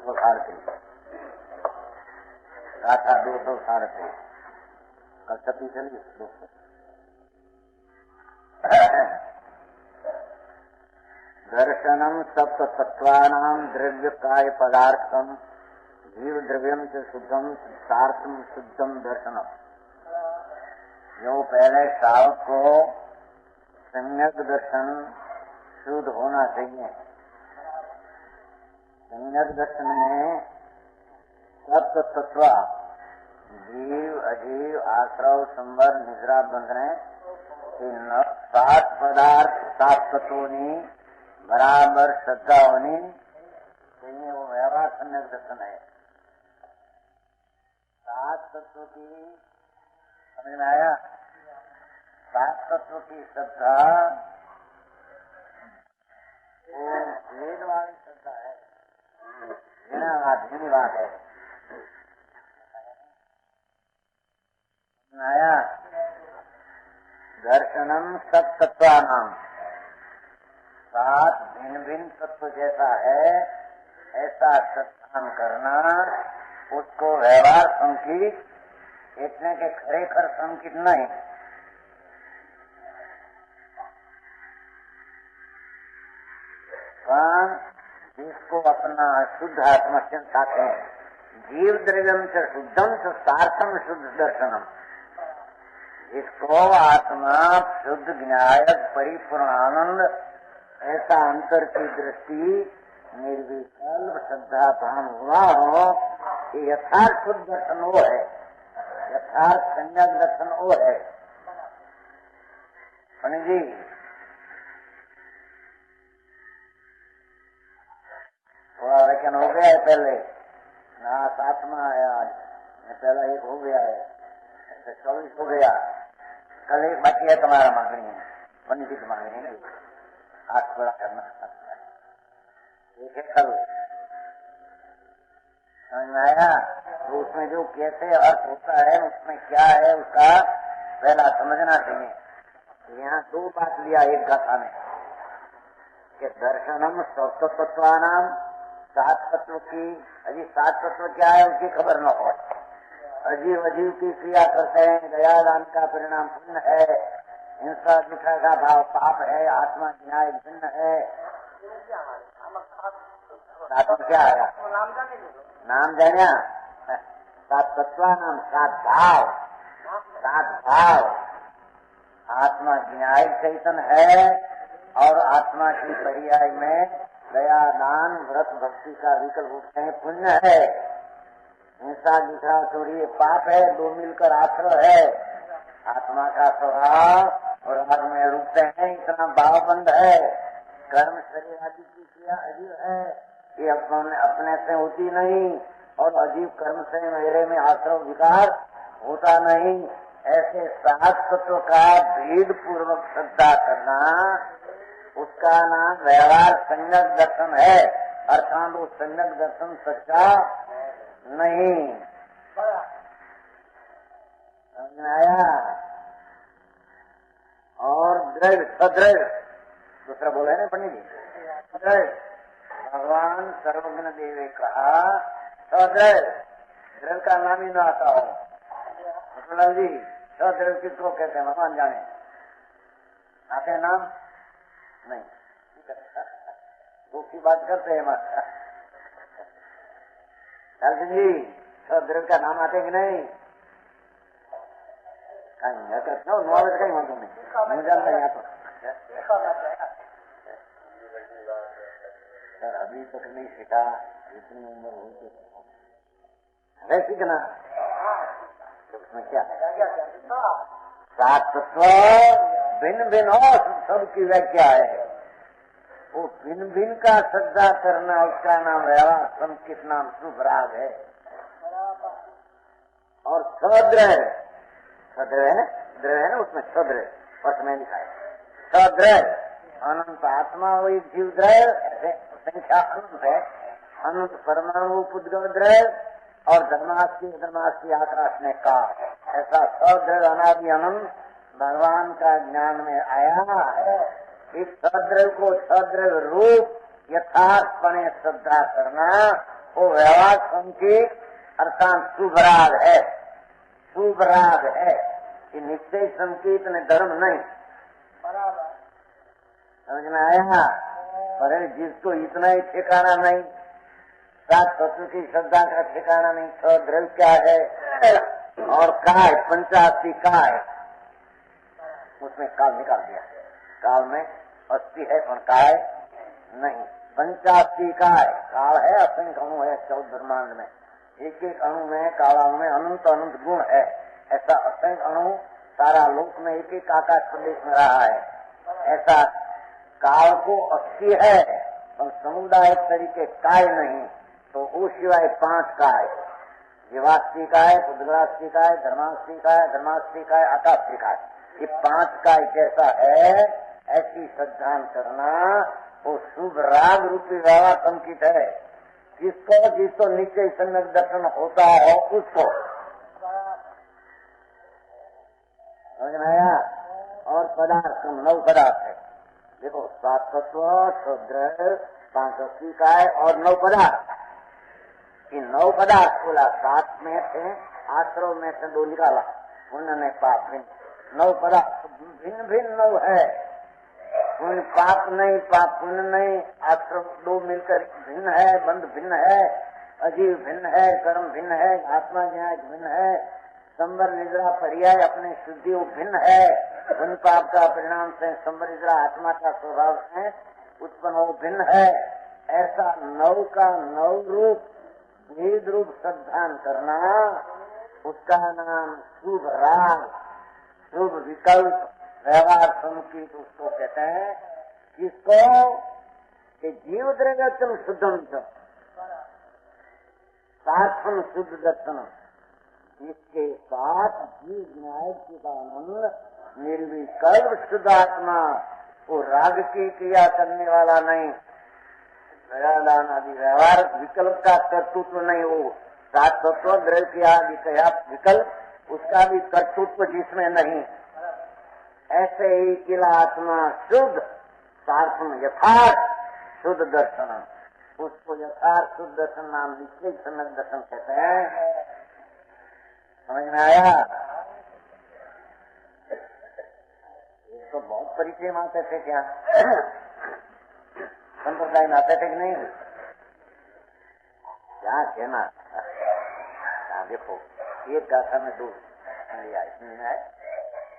237 गाथा 237 कल 36 चलिए 200 दर्शनम सप्ततत्वानां द्रव्य काय पदार्थम जीव द्रव्यम से शुद्धम सार्थम शुद्धम दर्शनम। जो पहले श्रावक को सम्यक दर्शन शुद्ध होना चाहिए। सम्यक दर्शन में सप्त तत्व जीव अजीव आश्रव संवर निद्रा बंधने 7 पदार्थ 7 तत्वों बराबर श्रद्धा होनी चाहिए। वो व्यवहार सम्यक दर्शन है। 7 तत्व की समझ में आया। 7 तत्व की श्रद्धा वो वेद वाली श्रद्धा है। धीनी बात है। आया दर्शनम सब तत्वानाम 7 भिन्न भिन्न तत्व जैसा है ऐसा सत्सान करना, उसको व्यवहार संकीट इतने के खरेखर संकीट नहीं। जिसको अपना शुद्ध आत्मचन चाहते हैं। जीव द्रव्यम से शुद्धम से सार्थम शुद्ध दर्शनम। इसको आत्मा शुद्ध ज्ञायक परिपूर्ण आनंद ऐसा अंतर की दृष्टि निर्विकल्प श्रद्धा भान हुआ हो कि यथार्थ शुद्ध दर्शन वो है, यथार्थ सम्यक दर्शन वो है। पंडित जी थोड़ा वचन हो गया है पहले ना 7वां है आज, पहला 1 हो गया है, 24 हो गया। कल 1 बाकी है तुम्हारा मांगनी है, पंडित जी मांगनी है हाथ पूरा करना। एक है कल समझ में आया। तो उसमें जो कैसे अर्थ होता है उसमें क्या है उसका पहला समझना चाहिए। यहाँ 2 बात लिया एक गाथा में कि दर्शनम सप्ततत्वानाम 7 तत्व की। अजी 7 तत्व क्या है उसकी खबर न हो। अजीव अजीव की क्रिया करते हैं। दया दान का परिणाम पुण्य है, हिंसा दुखा का भाव पाप है, आत्मा न्याय भिन्न है। क्या आया नाम जाना 7 तत्वानाम 7 भाव 7 भाव। आत्मा न्याय चैतन्य है और आत्मा की पर्याय में दया दान व्रत भक्ति का विकल्प होते हैं, पुण्य है। हिंसा दूसरा चोरी पाप है, 2 मिलकर आश्रय है। आत्मा का स्वभाव और राग में रुकते हैं, इतना भावबंद है। कर्म शरीर आदि की क्रिया अजीव है, ये अपने से होती नहीं और अजीव कर्म से मेरे में आश्रय विकार होता नहीं। ऐसे 7 तत्व का भेद पूर्वक श्रद्धा करना उसका नाम व्यवहार सम्यक दर्शन है। अर्थात वो सम्यक दर्शन सच्चा नहीं। समझ में आया। और द्रव्य सद्रव्य दूसरा बोला है ना पंडित जी। सद्रव्य भगवान सर्वज्ञ देव ने कहा सद्रव्य द्रव्य का नाम ही न आता हो। मतलब जी सद्रव्य किसको कहते हैं भगवान जाने। आते नाम नहीं दूसरी बात करते हैं जी द्रव्य का नाम आते कि नहीं। कहीं करते हो 9 बजे कहीं मालूम नहीं जानता यहाँ पर सर अभी तक नहीं सीखा। इतनी उम्र हो तो सीखना उसमें क्या 7 तत्व भिन्न भिन्न हो सबकी व्याख्या है। वो भिन्न भिन्न का श्रद्धा करना उसका नाम व्यवहार संकित नाम शुभ राग है। और सद्रव्य सद्रव्य है ना, द्रव्य है ना उसमें सद्रव्य फर्स्ट में लिखा है सद्रव्य अनंत आत्मा वही जीव द्रव्य ऐसे संख्या अनंत है। अनंत परमाणु पुद्गल द्रव्य और धर्मास्थी आकाश में का ऐसा सद्रव्य अनादि अनंत भगवान का ज्ञान में आया है। इस सद्रव्य को सद्रव्य रूप यथार्थपणे श्रद्धा करना वो व्यवहार संकेत अर्थात शुभ राग है, शुभ राग है। कि निश्चय संकेत ने धर्म नहीं, समझ में आया। पर जिसको इतना ही ठिकाना नहीं, सात तत्व की श्रद्धा का ठिकाना नहीं, तो द्रव्य क्या है और काय 85 काय, उसमें काल निकाल दिया। काल में 80 है पर काय नहीं, 85 काय। काल है असंख्य अणु है 14 ब्रह्मांड में, एक एक अणु में काला में अनंत अनंत गुण है। ऐसा असंख्य अणु सारा लोक में एक एक आकाश प्रदेश में रहा है। ऐसा काल को 80 है और समुदाय तरीके काय नहीं, तो वो सिवाय 5 काय, जीवास्ती काय, पुद्गलास्ती काय, धर्मास्ती काय, धर्मास्ती काय, आकास्ती काय, ये 5 काय जैसा है। ऐसी श्रद्धा करना वो शुभ राग रूपी व्यवहार संकित है। जिसको निश्चय सम्यक दर्शन होता है उसको, समझ में आया। और पदार्थ 9 पदार्थ है, देखो 7 तत्व, 6 5 काय और 9 पदार्थ। इन 9 पदार्थ बोला, 7 में थे, आश्रम में से 2 निकाला, उन्होंने पाप भिन्न। 9 पदार्थ भिन्न भिन्न 9 है, उन पाप नहीं, पाप पुण्य नहीं, आश्रम 2 मिलकर भिन्न है, बंध भिन्न है, अजीव भिन्न है, कर्म भिन्न है, आत्मा न्याय भिन्न है, संवर निद्रा पर्याय अपने शुद्धि भिन्न है। उन पाप का परिणाम से संवर निद्रा आत्मा का स्वभाव है उत्पन्न हो भिन्न है। ऐसा 9 का 9 रूप भेद रूप श्रद्धा करना, उसका नाम शुभ राग, शुभ विकल्प व्यवहार संकेत उसको कहते हैं। किसको कि जीव द्रव्यम शुद्धम सात्वन शुद्ध दर्शन, इसके साथ जीव न्याय चिदानंद निर्विकल्प शुद्ध आत्मा, वो राग की क्रिया करने वाला नहीं, दान आदि व्यवहार विकल्प का कर्तृत्व नहीं, वो सात तत्व द्रव्य की आदि कया विकल्प, उसका भी कर्तृत्व जिसमें नहीं। ऐसे ही किला आत्मा शुद्ध सार्थम यथार्थ शुद्ध दर्शन, उसको यथार्थ शुद्ध दर्शन नाम निश्चय सम्यक दर्शन कहते हैं। समझ में आया। ये तो बहुत परिचय में आते थे, क्या संप्रदाय में आते थे कि नहीं, क्या कहना। देखो एक गाथा में 2 लिया, इसमें है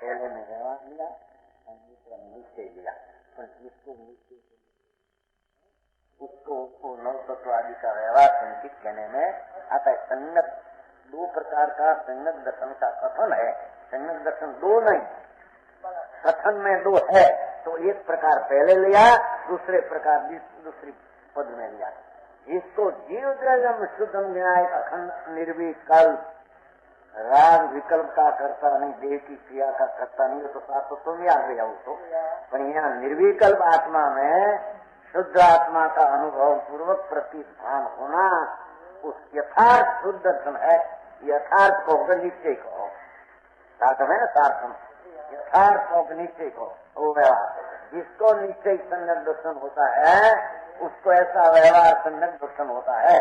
पहले में व्यवहार लिया और दूसरा निश्चय लिया। जिसको निश्चय उसको 9 तत्व आदि का व्यवहार संकित कहने में आता है। संगत 2 प्रकार का संगत दर्शन का कथन है। संगत दर्शन 2 नहीं, कथन में 2 है, तो एक प्रकार पहले लिया, दूसरे प्रकार दूसरी पद में लिया। जिसको जीव द्रव्यम शुद्धम न्याय अखंड निर्विकल्प, राग विकल्प का करता नहीं, देह की क्रिया का करता नहीं, तो साथ तो तुम आ गया उसको। पर यहाँ निर्विकल्प आत्मा में शुद्ध आत्मा का अनुभव पूर्वक प्रतिष्ठान होना, उस यथार्थ शुद्ध दर्शन है। यथार्थ को निश्चय कहो, सार्थम है ना, सार्थम यथार्थ को निश्चय कहो, वो व्यवहार। जिसको निश्चय संगत दर्शन होता है उसको ऐसा व्यवहार संगत दर्शन होता है।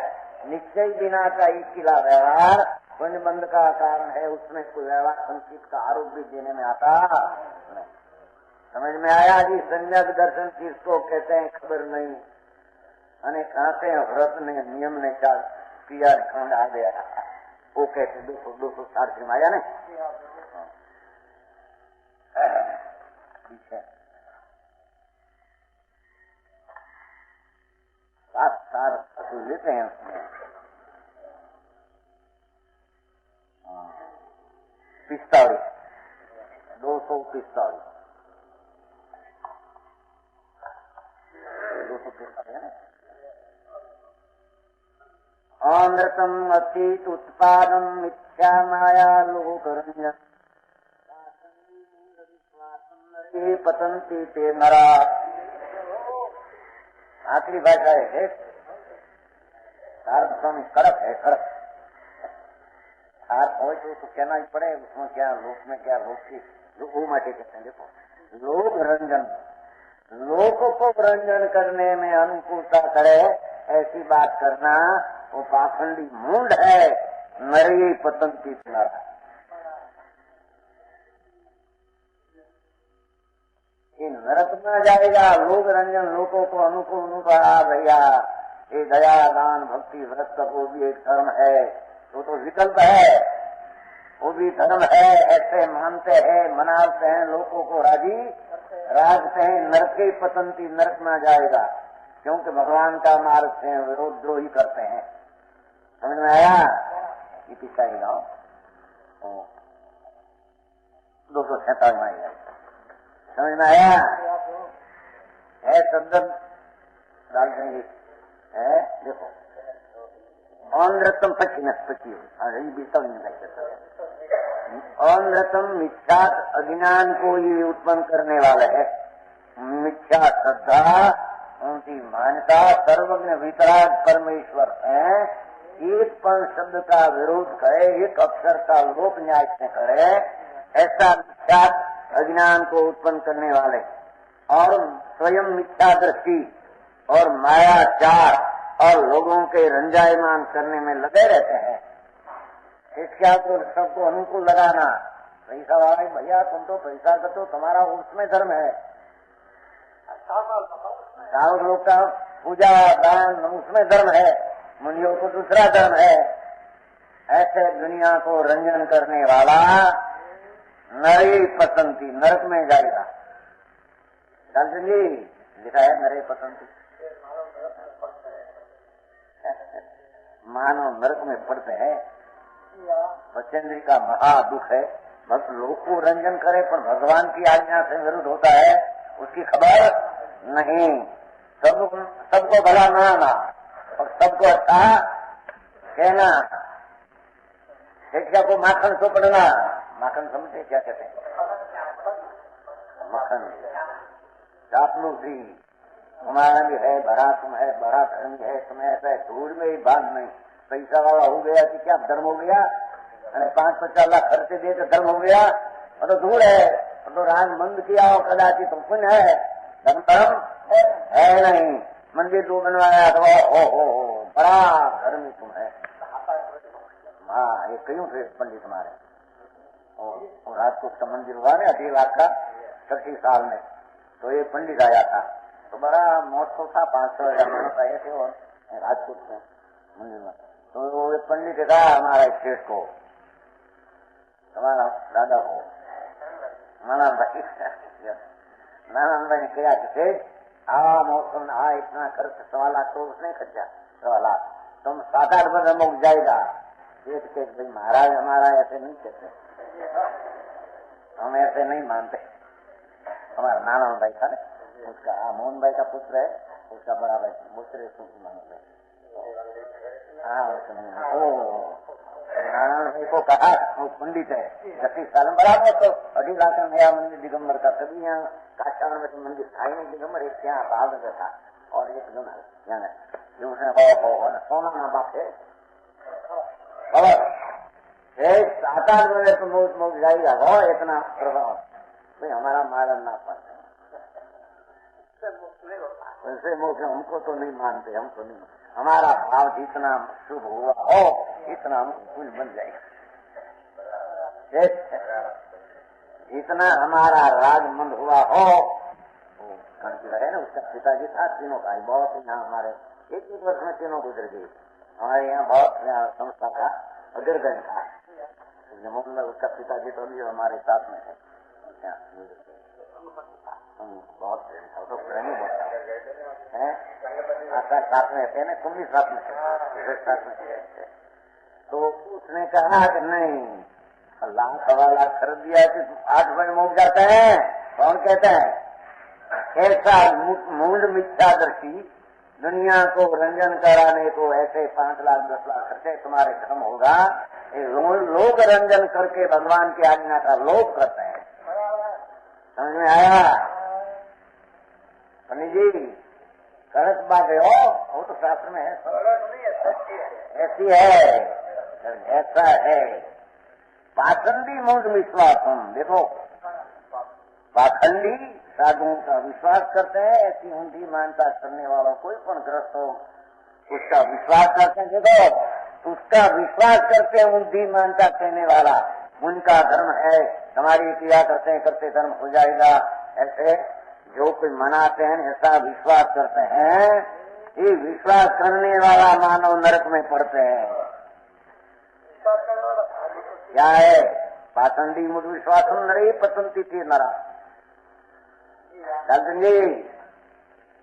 निश्चय बिना का एक किला व्यवहार पुण्य बंध का कारण है, उसमें कोई व्यवहार संचित का आरोप भी देने में आता नहीं। समझ में आया जी। संगत दर्शन किसको कहते हैं खबर नहीं, अने कहते हैं व्रत ने नियम ने क्या किया खंड आ गया, वो कहते 260 में आया ना। ठीक है, 7 सार लेते हैं उसमें। 45 245 है। अमृतम अतीत उत्पादन मिथ्या माया लोक रंजन पतंती ते नरा। आखिरी भाषा है, सार्वभौमिक कड़क है, कड़क। आप हो तो कहना ही पड़े, उसमें क्या लोक में क्या लोक की वो माटे कहते हैं। देखो लोक रंजन, लोक को रंजन करने में अनुकूलता करे ऐसी बात करना वो पाखंडी मूंड है, नरी पतंती नर। नरक में जाएगा, लोग रंजन लोगों को अनुकूल अनुकूल भैया ये दया दान भक्ति व्रत वो भी एक धर्म है, तो विकल्प है, वो भी धर्म है, ऐसे मानते हैं, मनाते हैं, लोगों को राजी राखते हैं। नरक की पतंती, नरक में जाएगा क्योंकि भगवान का मार्ग से विरोध द्रोही करते हैं। समझ में आया? ये पिछा ही गाँव 247 में आएगा। समझ में आया? है संदर्भ डाल देंगे, है देखो अनृतम पच्ची अनृतम मिथ्या अज्ञान को ये उत्पन्न करने वाले है। मिथ्या श्रद्धा, उनकी मान्यता सर्वज्ञ वितराग परमेश्वर है, एक पण शब्द का विरोध करे, एक अक्षर का लोक न्याय से करे, ऐसा मिथ्या अज्ञान को उत्पन्न करने वाले और स्वयं मिथ्या दृष्टि और मायाचार और लोगों के रंजायमान करने में लगे रहते हैं। शिक्षा को सबको अनुकूल लगाना, पैसा वाले भैया तुम तो पैसा का तो तुम्हारा उसमें धर्म है, साउथ लोग का पूजा दान उसमें धर्म है, मुनियों को दूसरा धर्म है। ऐसे दुनिया को रंजन करने वाला नरे पसंती नरक में जाएगा। दर्शन जी लिखा है नरे पसंती, मानव नरक में पड़ते हैं। बचेंद्री का महा दुख है, भक्त लोग को रंजन करे पर भगवान की आज्ञा से विरुद्ध होता है, उसकी खबर नहीं। सबको भला मानना और सबको अच्छा कहना, शिक्षा को माखन सौंपना। माखन समझते क्या कहते हैं? मक्खन चापलूसी, तुम्हारा भी है भरा, तुम है भरा, धर्म है, तुम्हें ऐसा है, धूल में ही बांध नहीं। पैसा वाला हो गया कि क्या धर्म हो गया? अरे 5-50 लाख खर्चे दे तो धर्म हो गया? और तो धूल है, और तो राग मंद किया हो कदाचित तो पुण्य है, धर्म है नहीं। मंदिर तो बनवाया तो हो बड़ा धर्म तुम है। हाँ ये कईयों थे पंडित हमारे, और राजकोट का मंदिर हुआ ना 2 लाख का 30 साल में, तो ये पंडित आया था तो बड़ा महोत्सव था, 500 मानव आए थे और राजकोट में मंदिर में। तो वो पंडित ने कहा हमारा स्टेट को, हमारा दादा को नारायण भाई ने कहा कि मौसम इतना खर्च 1.25 लाख तो उसने खर्चा 1.25 लाख, तुम 7-8 बजे मुक जाएगा। एक के भाई महाराज हमारा ऐसे नहीं कहते, हम ऐसे नहीं मानते। हमारा नारायण भाई था ना, उसका मोहन भाई का पुत्र है, उसका बड़ा भाई दूसरे मानो भाई। हाँ नारायण भाई को कहा वो पंडित है 30 साल में बराबर, तो 2.5 लाख का नया मंदिर दिगंबर का, तभी यहाँ काचाण में मंदिर था ही नहीं दिगंबर, एक यहाँ भाव था और एक सोना ना बाप है। और 7-8 बजे तो मोक जाएगा वो इतना प्रभाव भाई हमारा मारन ना पाते वैसे मोक्ष हमको तो नहीं मानते, हमको नहीं, हमारा भाव जितना शुभ हुआ हो इतना हमको कुल बन जाएगा। जितना हमारा राजमंद हुआ हो, है ना, उसका पिताजी था, तीनों भाई बहुत यहाँ हमारे 1-1 वर्ष में तीनों गुजर गए। हमारे यहाँ बहुत संस्था था, अग्रगण था, उसका पिताजी तो अभी हमारे साथ में है, बहुत प्रेम था, तो प्रेमी बहुत है। आपका साथ में रहते ना, तुम भी साथ में थे। तो उसने कहा कि नहीं 1.25 लाख खरीद दिया कि 8 बजे मुक जाते हैं। कौन कहते हैं? ऐसा मूल मिथ्यादर्शी दुनिया को रंजन कराने को ऐसे 5 लाख 10 लाख खर्चे तुम्हारे धर्म होगा। लोग रंजन करके भगवान की आज्ञा का लोभ करते हैं। समझ में आया? पंडित जी गलत बात है, वो तो शास्त्र में है, ऐसी है, ऐसा है। पाखंडी मूढ़ विश्वासम, देखो पाखंडी साधुओं का विश्वास करते हैं, ऐसी ऊंधी मानता करने वाला कोई पण ग्रस्त हो, उसका विश्वास करते हैं। देखो, उसका विश्वास करते हैं बुद्धि मानता कहने वाला, उनका धर्म है, हमारी क्रिया करते हैं करते धर्म हो जाएगा। ऐसे जो कोई मनाते हैं ऐसा विश्वास करते हैं, ये विश्वास करने वाला मानव नरक में पड़ते हैं। क्या है? पाखंडी मूढ़ विश्वास नरे पसंदी थी नरा। जी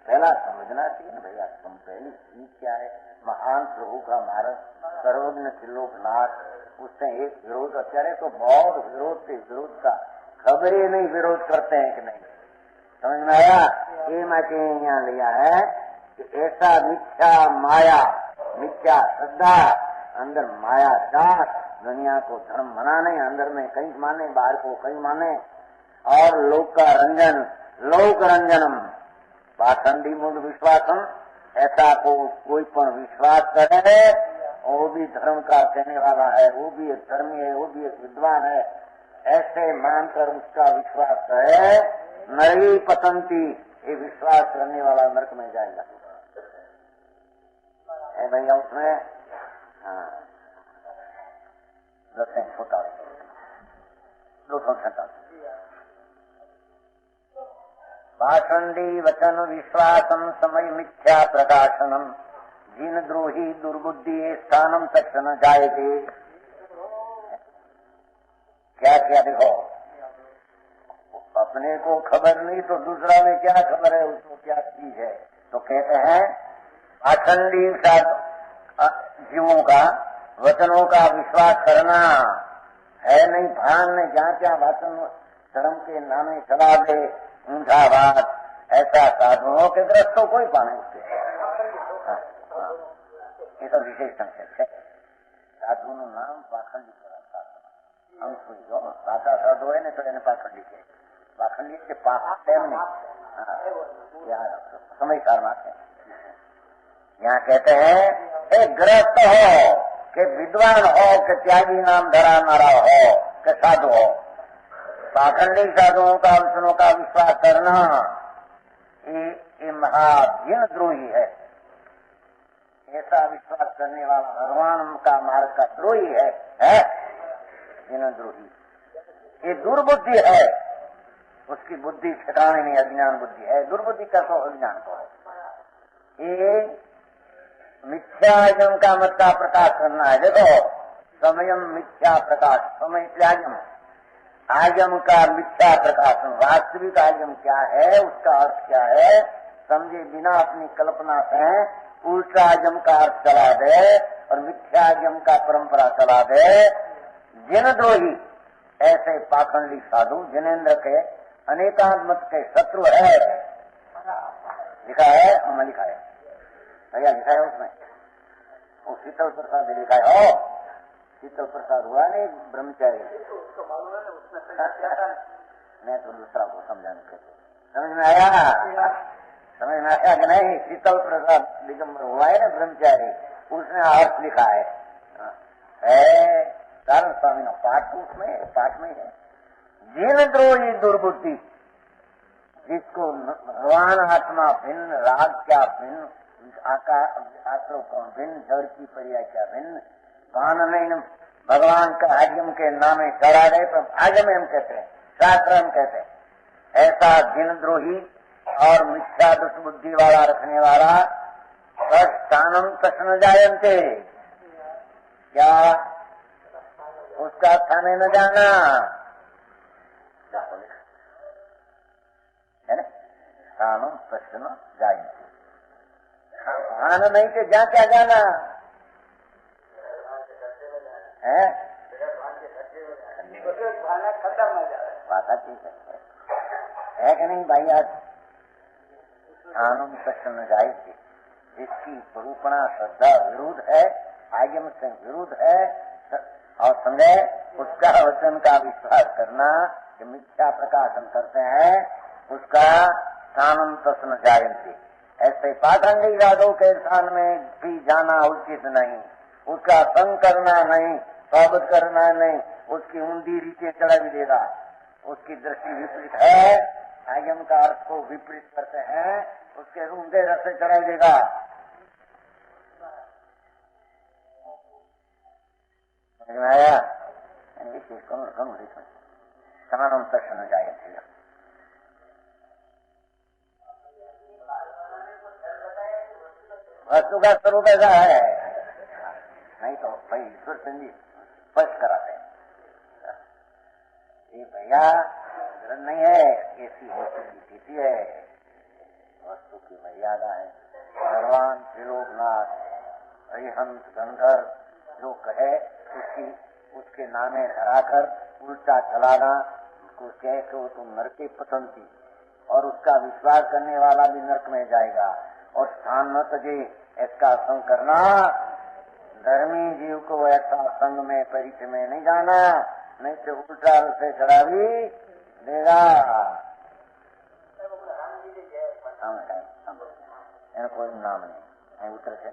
पहला समझना चाहिए ना भैया, तुम पहली चीज क्या है? महान प्रभु का मार्ग, सर्वज्ञ त्रिलोकनाथ, उससे एक विरोध अत्यारे तो बहुत विरोध के विरोध का खबर ही नहीं, विरोध करते हैं कि नहीं। समझ में आया? ये मैं यहाँ लिया है कि ऐसा मिथ्या माया, मिथ्या श्रद्धा, अंदर माया दास, दुनिया को धर्म मनाने, अंदर में कहीं माने, बाहर को कहीं माने, और लोक का रंजन, लोक रंजनम, पाखंडी मूल विश्वासम, ऐसा को कोई पर विश्वास करे, वो भी धर्म का कहने वाला है, वो भी एक धर्मी है, वो भी एक विद्वान है, ऐसे मानकर उसका विश्वास है, नरकी पतंती, ये विश्वास करने वाला नरक में जाएगा। है भैया उसमें? हाँ, 247 पाखंडी वचन विश्वासम समय मिथ्या प्रकाशनम जिन द्रोही दुर्बुद्धि स्थानम तक न जाएगी। क्या क्या देखो, अपने को खबर नहीं तो दूसरा में क्या खबर है, उसको क्या चीज है। तो कहते हैं पाखंडी जीवों का वचनों का विश्वास करना है नहीं, भान ने जहाँ क्या वचन धर्म के नामे चला दे, ऊंधा बात, ऐसा साधुओं के दृष्ट तो कोई पाने उसके। ये तो विशेष संकेत है। साधु નું નામ પાખંડી કરાતા આમ કોઈ જો સાચા સાધુ હોય ને તો એને પાખંડી કહે, પાખંડી કે પાપ એમ નહીં। समझदार बात है। यहाँ कहते हैं एक गृहस्थ हो कि विद्वान हो कि त्यागी नाम धरा नारा हो कि साधु हो, पाखंडी साधुओं का वचनों का विश्वास करना ये महाभीन द्रोही है। ऐसा विश्वास करने वाला भगवान का मार्ग का द्रोही है जीन द्रोही। ये दुर्बुद्धि है, उसकी बुद्धि ठिकाने नहीं, अज्ञान बुद्धि है। दुर्बुद्धि का तो अज्ञान को ये मिथ्यायम का मत का प्रकाश करना है। देखो समयम मिथ्या प्रकाश, समय त्यागम, आयम का मिथ्या प्रकाशन, वास्तविक आयम क्या है, उसका अर्थ क्या है, समझे बिना अपनी कल्पना से उल्टा आयम का अर्थ चला दे और मिथ्या आयम का परंपरा चला दे। जिन द्रोही ऐसे पाखंडी साधु जिनेन्द्र के अनेकांत मत के शत्रु है। लिखा है, हमने लिखा है भैया, लिखा है उसमें, वो शीतल प्रसाद लिखा है। हो शीतल प्रसाद हुआ नहीं ब्रह्मचारी, मैं तो दूसरा को समझाने के समझ में आया, समझ में आया कि नहीं। शीतल प्रसाद दिगंबर हुआ है ना ब्रह्मचारी, उसने अर्थ लिखा है कारण स्वामी ना पाठ में है। जीन द्रोही दुर्बुद्धि, जिसको भगवान आत्मा भिन्न, राग क्या भिन्न, आश्रव कौन भिन्न, जड़ की पर्याय क्या भिन्न, कान नहीं भगवान का आगम के नामे चढ़ा रहे तो आगम हम कहते हैं, शास्त्र हम कहते हैं। ऐसा जिन द्रोही और मिथ्या दुष्बुद्धि वाला रखने वाला स्थानम तस्न जायन्ते, क्या उसका स्थाने न जाना है ना, स्थानम तस्न जायन्ते, भान नहीं के जा क्या जाना है, है कि नहीं भाई। आज स्थानम तस्न जायन्ते, जिसकी स्वरूपणा श्रद्धा विरुद्ध है, आगम से विरुद्ध है, और समझे उसका वचन का विश्वास करना कि मिथ्या प्रकाशन करते हैं, उसका स्थानम तस्न जायन्ते। ऐसे पाखंडी यादव के स्थान में भी जाना उचित नहीं, उसका संग करना नहीं, स्वागत करना नहीं, उसकी ऊंधी रीते चढ़ा भी देगा, उसकी दृष्टि विपरीत है, आगम का अर्थ को विपरीत करते हैं, उसके ऊंधे रस्ते चढ़ा देगा। आया विशेष घणું રીતનું તમામ દર્શન જાય છે. वस्तु का स्वरूप ऐसा है, नहीं तो भाई ईश्वर सिंह जी स्पष्ट कराते हैं ये भैया ग्रंथ नहीं है, ऐसी वस्तु की स्थिति है, वस्तु की मर्यादा है. भगवान त्रिलोकनाथ हरिहंस गंधर जो कहे उसके नामे धराकर उल्टा चलाना, उसको कह के वो तुम नरक की पसंद थी और उसका विश्वास करने वाला भी नरक में जाएगा. और स्थान न तजे इसका संग करना, धर्मी जीव को ऐसा संग में परिचय में नहीं जाना, नहीं तो उल्टा से चढ़ा भी देगा. कोई नाम नहीं उतर से